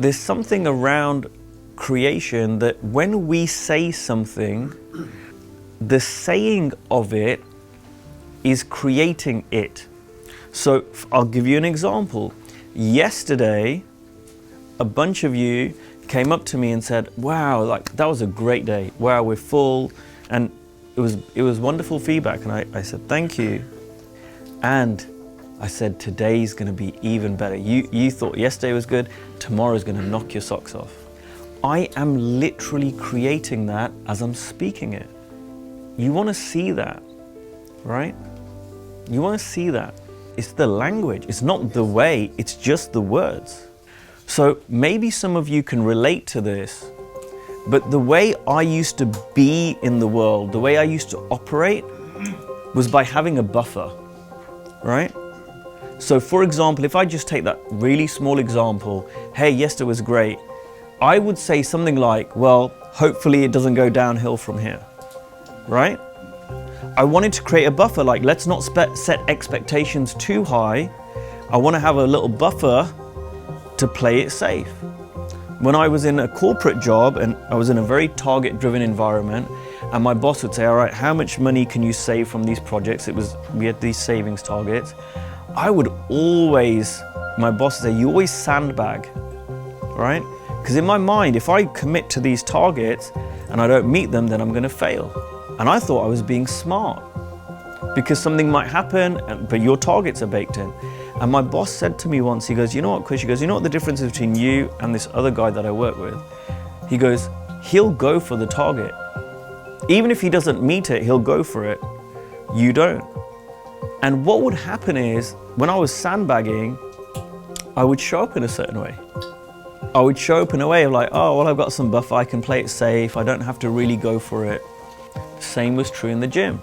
there's something around creation that when we say something, the saying of it is creating it. So I'll give you an example. Yesterday, a bunch of you came up to me and said, wow, like that was a great day. Wow, we're full. And it was wonderful feedback. And I said, thank you. And I said, today's gonna be even better. You thought yesterday was good, tomorrow's gonna knock your socks off. I am literally creating that as I'm speaking it. You wanna see that, right? You wanna see that. It's the language, it's not the way, it's just the words. So maybe some of you can relate to this, but the way I used to be in the world, the way I used to operate was by having a buffer, right? So for example, if I just take that really small example, hey, yesterday was great, I would say something like, well, hopefully it doesn't go downhill from here, right? I wanted to create a buffer, like let's not set expectations too high. I want to have a little buffer to play it safe. When I was in a corporate job and I was in a very target-driven environment, and my boss would say, all right, how much money can you save from these projects? We had these savings targets. I would always, my boss would say, you always sandbag, right? Because in my mind, if I commit to these targets and I don't meet them, then I'm going to fail. And I thought I was being smart because something might happen, but your targets are baked in. And my boss said to me once, he goes, you know what, Chris? He goes, you know what the difference is between you and this other guy that I work with? He goes, he'll go for the target. Even if he doesn't meet it, he'll go for it. You don't. And what would happen is, when I was sandbagging, I would show up in a certain way. I would show up in a way of like, oh, well, I've got some buffer, I can play it safe, I don't have to really go for it. Same was true in the gym.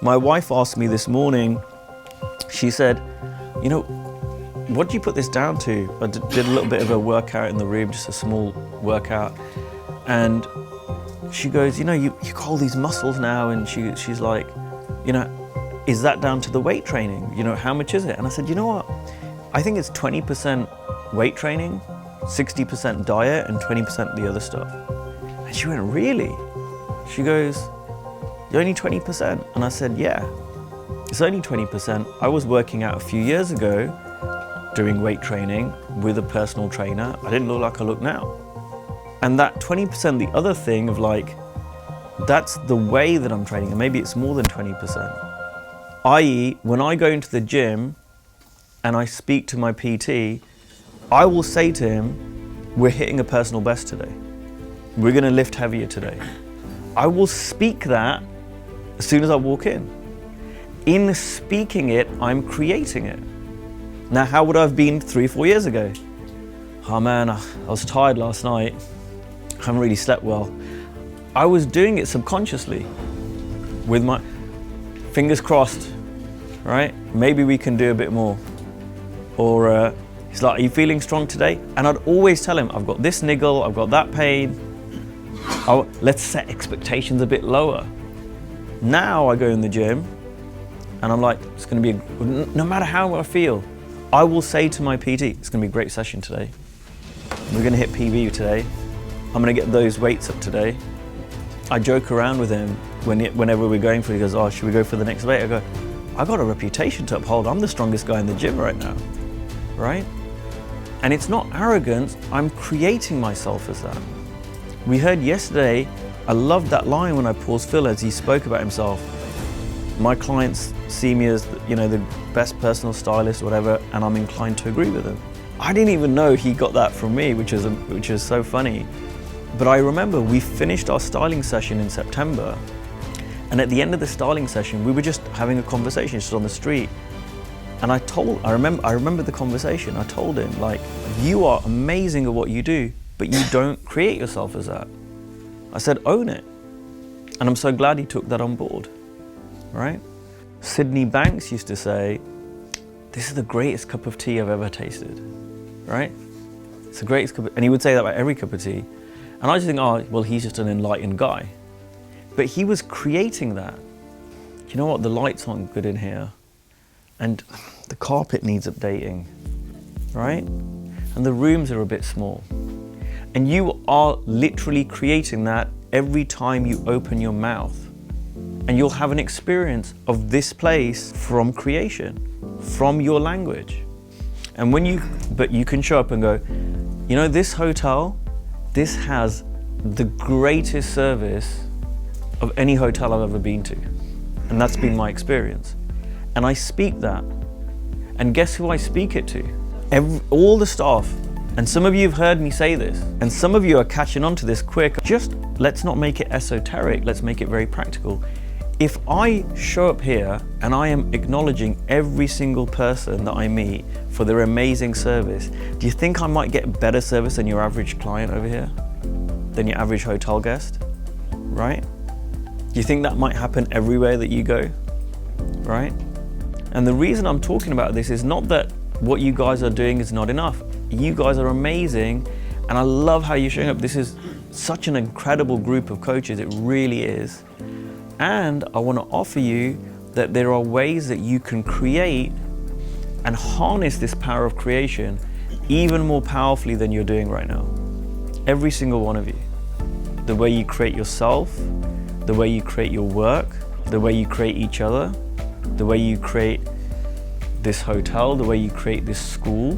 My wife asked me this morning, she said, you know, what do you put this down to? I did a little bit of a workout in the room, just a small workout. And she goes, you know, you got all these muscles now. And she's like, you know, is that down to the weight training? You know, how much is it? And I said, you know what? I think it's 20% weight training, 60% diet, and 20% the other stuff. And she went, really? She goes, you're only 20%? And I said, yeah, it's only 20%. I was working out a few years ago doing weight training with a personal trainer. I didn't look like I look now. And that 20%, the other thing of like, that's the way that I'm training, and maybe it's more than 20%. i.e., when I go into the gym and I speak to my PT, I will say to him, we're hitting a personal best today. We're gonna lift heavier today. I will speak that as soon as I walk in. In speaking it, I'm creating it. Now, how would I have been 3 or 4 years ago? Oh man, I was tired last night. I haven't really slept well. I was doing it subconsciously with my fingers crossed, right? Maybe we can do a bit more. Or he's like, are you feeling strong today? And I'd always tell him, I've got this niggle, I've got that pain. Let's set expectations a bit lower. Now I go in the gym and I'm like, it's gonna be, no matter how I feel, I will say to my PT, it's gonna be a great session today. We're gonna hit PB today. I'm gonna get those weights up today. I joke around with him whenever we're going for it. He goes, oh, should we go for the next weight? I go, I got a reputation to uphold. I'm the strongest guy in the gym right now, right? And it's not arrogance, I'm creating myself as that. We heard yesterday, I loved that line when I paused Phil as he spoke about himself. My clients see me as, you know, the best personal stylist, whatever, and I'm inclined to agree with him. I didn't even know he got that from me, which is so funny. But I remember we finished our styling session in September, and at the end of the styling session, we were just having a conversation just on the street. And I remember the conversation. I told him, like, you are amazing at what you do, but you don't create yourself as that. I said, own it. And I'm so glad he took that on board, right? Sydney Banks used to say, this is the greatest cup of tea I've ever tasted, right? It's the greatest cup, and he would say that about every cup of tea. And I just think, oh, well, he's just an enlightened guy. But he was creating that. You know what, the lights aren't good in here, and the carpet needs updating, right? and the rooms are a bit small. And you are literally creating that every time you open your mouth. And you'll have an experience of this place from creation, from your language. And but you can show up and go, you know, this hotel, this has the greatest service of any hotel I've ever been to. And that's been my experience. And I speak that. And guess who I speak it to? All the staff. And some of you have heard me say this, and some of you are catching on to this quick. Just let's not make it esoteric, let's make it very practical. If I show up here and I am acknowledging every single person that I meet for their amazing service, do you think I might get better service than your average client over here? Than your average hotel guest? Right? Do you think that might happen everywhere that you go? Right? And the reason I'm talking about this is not that what you guys are doing is not enough. You guys are amazing, and I love how you're showing up. This is such an incredible group of coaches, it really is. And I want to offer you that there are ways that you can create and harness this power of creation even more powerfully than you're doing right now. Every single one of you. The way you create yourself, the way you create your work, the way you create each other, the way you create this hotel, the way you create this school,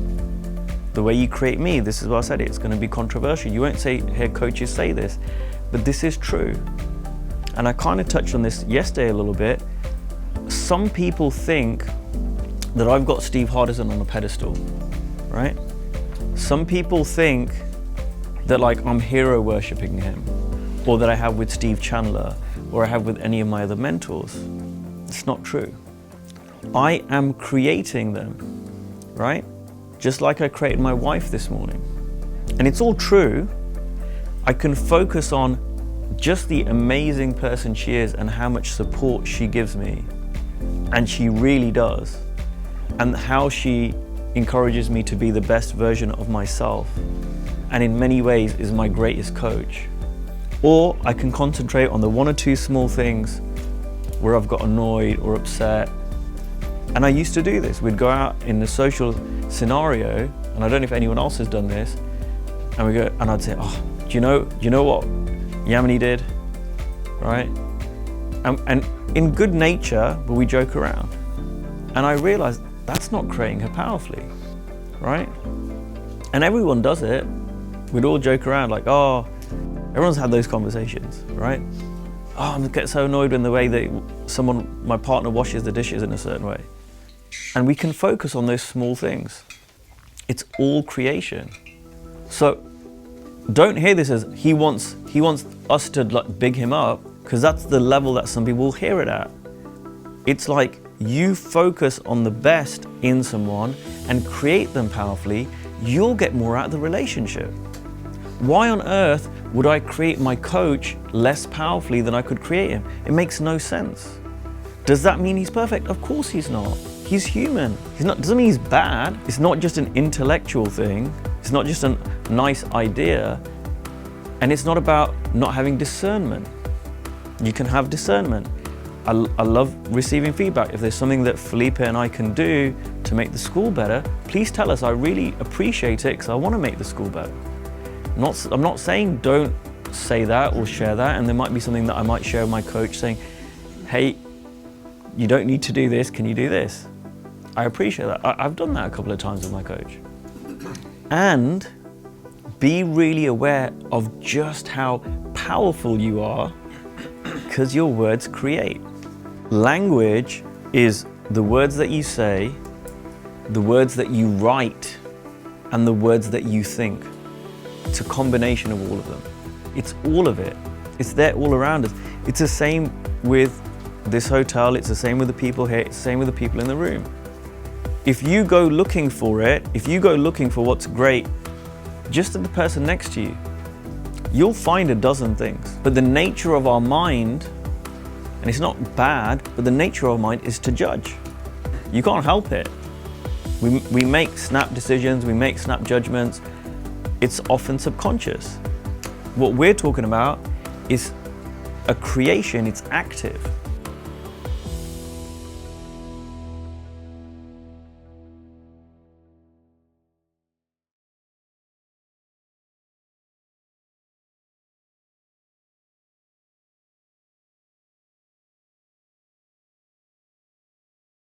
the way you create me. This is what I said, it's going to be controversial. You won't hear coaches say this, but this is true. And I kind of touched on this yesterday a little bit. Some people think that I've got Steve Hardison on a pedestal, right? Some people think that like I'm hero worshipping him, or that I have with Steve Chandler, or I have with any of my other mentors. It's not true. I am creating them, right? Just like I created my wife this morning. And it's all true. I can focus on just the amazing person she is and how much support she gives me. And she really does. And how she encourages me to be the best version of myself. And in many ways is my greatest coach. Or I can concentrate on the one or two small things where I've got annoyed or upset. And I used to do this. We'd go out in the social scenario, and I don't know if anyone else has done this, and we go, and I'd say, oh, do you know what Yamini did, right? And in good nature, but we joke around. And I realized that's not creating her powerfully, right? And everyone does it. We'd all joke around like, oh, everyone's had those conversations, right? Oh, I get so annoyed in the way that my partner washes the dishes in a certain way. And we can focus on those small things. It's all creation. So don't hear this as he wants us to like big him up, because that's the level that some people will hear it at. It's like you focus on the best in someone and create them powerfully, you'll get more out of the relationship. Why on earth would I create my coach less powerfully than I could create him? It makes no sense. Does that mean he's perfect? Of course he's not. He's human. Doesn't mean he's bad. It's not just an intellectual thing. It's not just a nice idea. And it's not about not having discernment. You can have discernment. I love receiving feedback. If there's something that Felipe and I can do to make the school better, please tell us. I really appreciate it because I want to make the school better. I'm not saying don't say that or share that, and there might be something that I might share with my coach saying, hey, you don't need to do this, can you do this? I appreciate that. I've done that a couple of times with my coach. And be really aware of just how powerful you are, because your words create. Language is the words that you say, the words that you write, and the words that you think. It's a combination of all of them. It's all of it. It's there all around us. It's the same with this hotel, it's the same with the people here, it's the same with the people in the room. If you go looking for it, if you go looking for what's great, just at the person next to you, you'll find a dozen things. But the nature of our mind, and it's not bad, but the nature of our mind is to judge. You can't help it. We make snap decisions, we make snap judgments. It's often subconscious. What we're talking about is a creation, it's active.